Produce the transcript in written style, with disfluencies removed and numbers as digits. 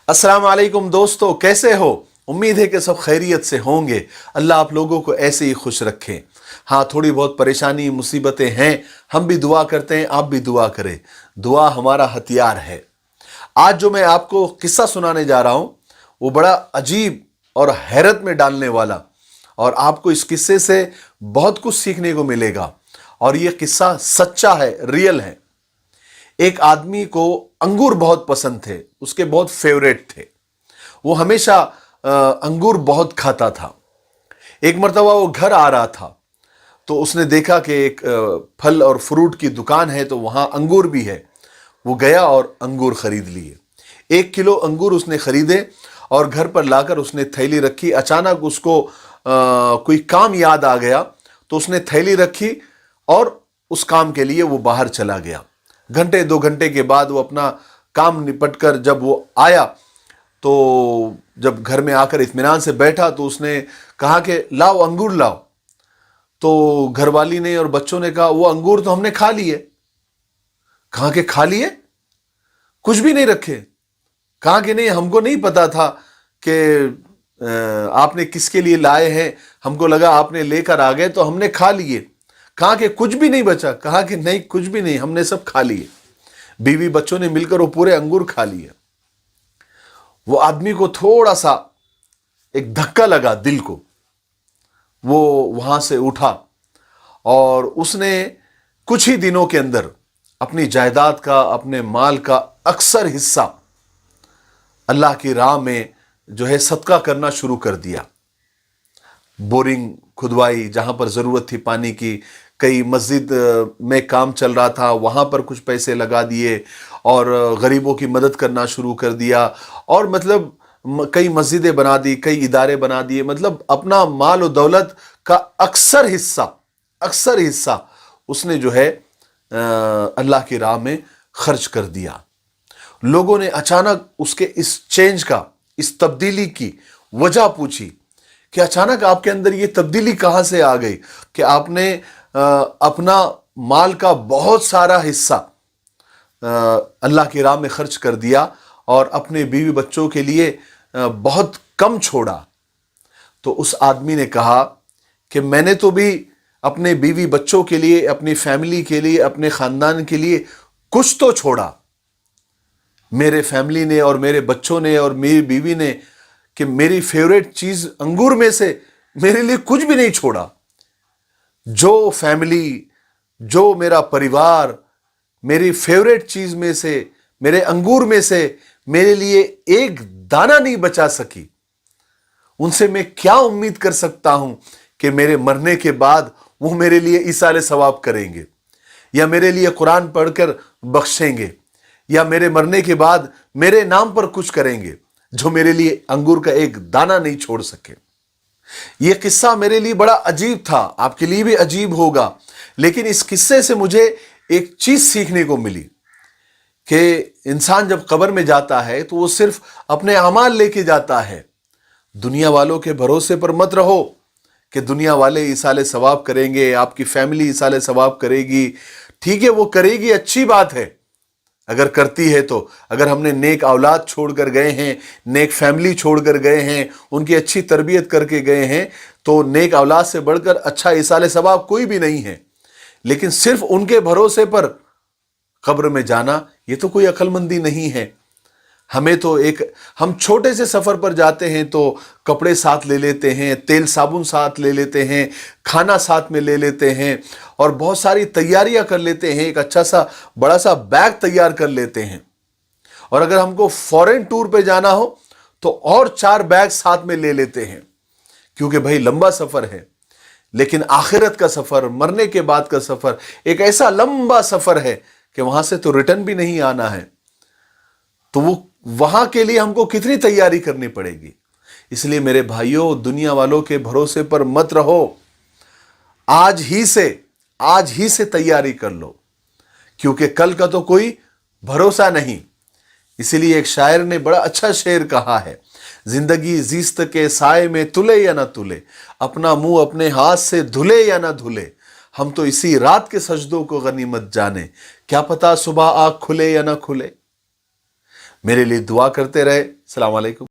السلام علیکم دوستو، کیسے ہو؟ امید ہے کہ سب خیریت سے ہوں گے۔ اللہ آپ لوگوں کو ایسے ہی خوش رکھیں۔ ہاں، تھوڑی بہت پریشانی مصیبتیں ہیں، ہم بھی دعا کرتے ہیں، آپ بھی دعا کریں۔ دعا ہمارا ہتھیار ہے۔ آج جو میں آپ کو قصہ سنانے جا رہا ہوں وہ بڑا عجیب اور حیرت میں ڈالنے والا، اور آپ کو اس قصے سے بہت کچھ سیکھنے کو ملے گا، اور یہ قصہ سچا ہے، ریئل ہے۔ ایک آدمی کو انگور بہت پسند تھے، اس کے بہت فیوریٹ تھے۔ وہ ہمیشہ انگور بہت کھاتا تھا۔ ایک مرتبہ وہ گھر آ رہا تھا تو اس نے دیکھا کہ ایک پھل اور فروٹ کی دکان ہے، تو وہاں انگور بھی ہے۔ وہ گیا اور انگور خرید لیے۔ 1 کلو انگور اس نے خریدے اور گھر پر لا کر اس نے تھیلی رکھی۔ اچانک اس کو کوئی کام یاد آ گیا تو اس نے تھیلی رکھی اور اس کام کے لیے وہ باہر چلا گیا۔ گھنٹے 2 گھنٹے کے بعد وہ اپنا کام نپٹ کر جب وہ آیا تو جب گھر میں آ کر اطمینان سے بیٹھا تو اس نے کہا کہ لاؤ انگور لاؤ۔ تو گھر والی نے اور بچوں نے کہا وہ انگور تو ہم نے کھا لیے۔ کہا کہ کھا لیے؟ کچھ بھی نہیں رکھے؟ کہا کہ نہیں، ہم کو نہیں پتا تھا کہ آپ نے کس کے لیے لائے ہیں، ہم کو لگا آپ نے لے کر آ گئے تو ہم نے کھا لیے۔ کہا کہ کچھ بھی نہیں بچا؟ کہا کہ نہیں، کچھ بھی نہیں، ہم نے سب کھا لیے۔ بیوی بچوں نے مل کر وہ پورے انگور کھا لیے۔ وہ آدمی کو تھوڑا سا ایک دھکا لگا دل کو۔ وہ وہاں سے اٹھا اور اس نے کچھ ہی دنوں کے اندر اپنی جائیداد کا، اپنے مال کا اکثر حصہ اللہ کی راہ میں جو ہے صدقہ کرنا شروع کر دیا۔ بورنگ کھدوائی جہاں پر ضرورت تھی پانی کی، کئی مسجد میں کام چل رہا تھا وہاں پر کچھ پیسے لگا دیے، اور غریبوں کی مدد کرنا شروع کر دیا، اور مطلب کئی مسجدیں بنا دی، کئی ادارے بنا دیے۔ مطلب اپنا مال و دولت کا اکثر حصہ اس نے جو ہے اللہ کی راہ میں خرچ کر دیا۔ لوگوں نے اچانک اس کے اس چینج کا، اس تبدیلی کی وجہ پوچھی کہ اچانک آپ کے اندر یہ تبدیلی کہاں سے آ گئی کہ آپ نے اپنا مال کا بہت سارا حصہ اللہ کی راہ میں خرچ کر دیا اور اپنے بیوی بچوں کے لیے بہت کم چھوڑا۔ تو اس آدمی نے کہا کہ میں نے تو بھی اپنے بیوی بچوں کے لیے، اپنی فیملی کے لیے، اپنے خاندان کے لیے کچھ تو چھوڑا۔ میرے فیملی نے اور میرے بچوں نے اور میری بیوی نے کہ میری فیوریٹ چیز انگور میں سے میرے لیے کچھ بھی نہیں چھوڑا۔ جو فیملی، جو میرا پریوار میری فیوریٹ چیز میں سے، میرے انگور میں سے میرے لیے ایک دانہ نہیں بچا سکی، ان سے میں کیا امید کر سکتا ہوں کہ میرے مرنے کے بعد وہ میرے لیے ایصال ثواب کریں گے، یا میرے لیے قرآن پڑھ کر بخشیں گے، یا میرے مرنے کے بعد میرے نام پر کچھ کریں گے، جو میرے لیے انگور کا ایک دانہ نہیں چھوڑ سکے۔ یہ قصہ میرے لیے بڑا عجیب تھا، آپ کے لیے بھی عجیب ہوگا، لیکن اس قصے سے مجھے ایک چیز سیکھنے کو ملی کہ انسان جب قبر میں جاتا ہے تو وہ صرف اپنے اعمال لے کے جاتا ہے۔ دنیا والوں کے بھروسے پر مت رہو کہ دنیا والے ایصال ثواب کریں گے، آپ کی فیملی ایصال ثواب کرے گی۔ ٹھیک ہے، وہ کرے گی، اچھی بات ہے اگر کرتی ہے تو۔ اگر ہم نے نیک اولاد چھوڑ کر گئے ہیں، نیک فیملی چھوڑ کر گئے ہیں، ان کی اچھی تربیت کر کے گئے ہیں، تو نیک اولاد سے بڑھ کر اچھا ایصال ثواب کوئی بھی نہیں ہے۔ لیکن صرف ان کے بھروسے پر قبر میں جانا، یہ تو کوئی عقل مندی نہیں ہے۔ ہم چھوٹے سے سفر پر جاتے ہیں تو کپڑے ساتھ لے لیتے ہیں، تیل صابن ساتھ لے لیتے ہیں، کھانا ساتھ میں لے لیتے ہیں، اور بہت ساری تیاریاں کر لیتے ہیں، ایک اچھا سا بڑا سا بیگ تیار کر لیتے ہیں۔ اور اگر ہم کو فورن ٹور پہ جانا ہو تو اور 4 بیگ ساتھ میں لے لیتے ہیں، کیونکہ بھائی لمبا سفر ہے۔ لیکن آخرت کا سفر، مرنے کے بعد کا سفر ایک ایسا لمبا سفر ہے کہ وہاں سے تو ریٹرن بھی نہیں آنا ہے، تو وہاں کے لیے ہم کو کتنی تیاری کرنی پڑے گی۔ اس لیے میرے بھائیوں، دنیا والوں کے بھروسے پر مت رہو، آج ہی سے تیاری کر لو، کیونکہ کل کا تو کوئی بھروسہ نہیں۔ اسی لیے ایک شاعر نے بڑا اچھا شعر کہا ہے، زندگی زیست کے سائے میں تلے یا نہ تلے، اپنا منہ اپنے ہاتھ سے دھلے یا نہ دھلے، ہم تو اسی رات کے سجدوں کو غنیمت جانے، کیا پتا صبح آنکھ کھلے یا نہ کھلے۔ میرے لیے دعا کرتے رہے۔ السلام علیکم۔